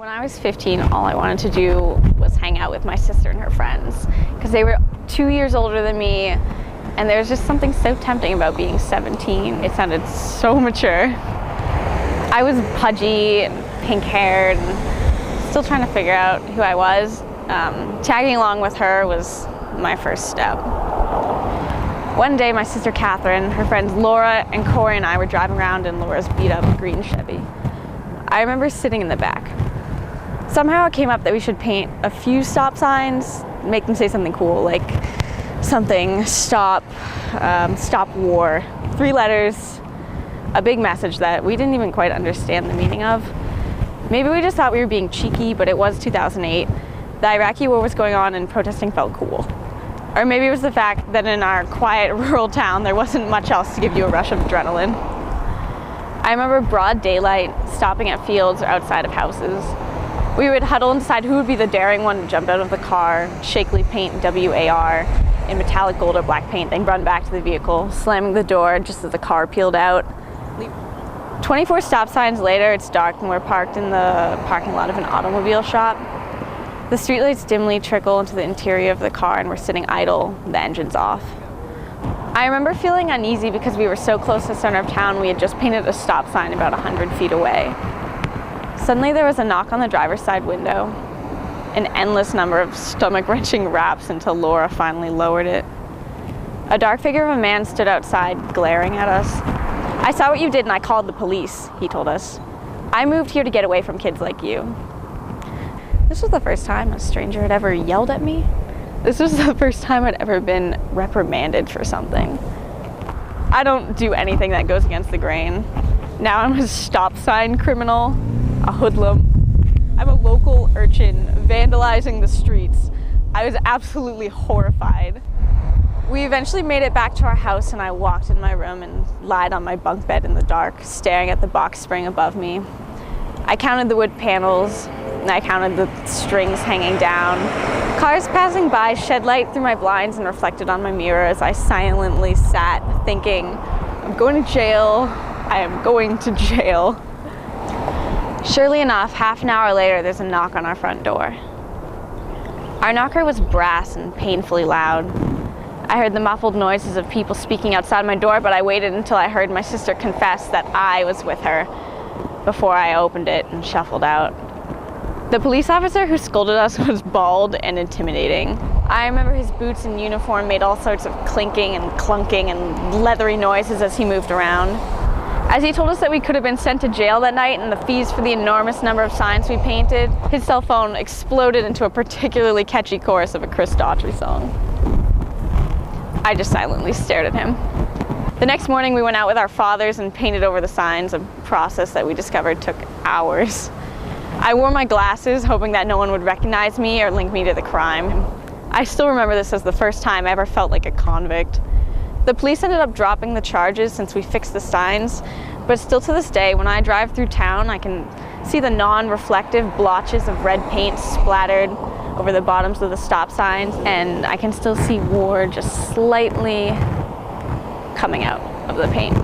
When I was 15, all I wanted to do was hang out with my sister and her friends because they were 2 years older than me, and there was just something so tempting about being 17. It sounded so mature. I was pudgy and pink-haired and still trying to figure out who I was. Tagging along with her was my first step. One day, my sister Catherine, her friends Laura and Corey and I were driving around in Laura's beat-up green Chevy. I remember sitting in the back. Somehow it came up that we should paint a few stop signs, make them say something cool, like something stop war, 3 letters, a big message that we didn't even quite understand the meaning of. Maybe we just thought we were being cheeky, but it was 2008. The Iraqi war was going on and protesting felt cool. Or maybe it was the fact that in our quiet rural town there wasn't much else to give you a rush of adrenaline. I remember broad daylight, stopping at fields or outside of houses. We would huddle and decide who would be the daring one to jump out of the car, shakily paint WAR in metallic gold or black paint, then run back to the vehicle, slamming the door just as the car peeled out. 24 stop signs later, it's dark and we're parked in the parking lot of an automobile shop. The streetlights dimly trickle into the interior of the car and we're sitting idle, the engine's off. I remember feeling uneasy because we were so close to the center of town, we had just painted a stop sign about 100 feet away. Suddenly there was a knock on the driver's side window, an endless number of stomach-wrenching raps until Laura finally lowered it. A dark figure of a man stood outside, glaring at us. "I saw what you did and I called the police," he told us. "I moved here to get away from kids like you." This was the first time a stranger had ever yelled at me. This was the first time I'd ever been reprimanded for something. I don't do anything that goes against the grain. Now I'm a stop sign criminal, a hoodlum. I'm a local urchin vandalizing the streets. I was absolutely horrified. We eventually made it back to our house and I walked in my room and lied on my bunk bed in the dark, staring at the box spring above me. I counted the wood panels and I counted the strings hanging down. Cars passing by shed light through my blinds and reflected on my mirror as I silently sat thinking, I'm going to jail, I am going to jail. Surely enough, half an hour later, there's a knock on our front door. Our knocker was brass and painfully loud. I heard the muffled noises of people speaking outside my door, but I waited until I heard my sister confess that I was with her before I opened it and shuffled out. The police officer who scolded us was bald and intimidating. I remember his boots and uniform made all sorts of clinking and clunking and leathery noises as he moved around. As he told us that we could have been sent to jail that night and the fees for the enormous number of signs we painted, his cell phone exploded into a particularly catchy chorus of a Chris Daughtry song. I just silently stared at him. The next morning we went out with our fathers and painted over the signs, a process that we discovered took hours. I wore my glasses, hoping that no one would recognize me or link me to the crime. I still remember this as the first time I ever felt like a convict. The police ended up dropping the charges since we fixed the signs, but still to this day, when I drive through town, I can see the non-reflective blotches of red paint splattered over the bottoms of the stop signs, and I can still see Ward just slightly coming out of the paint.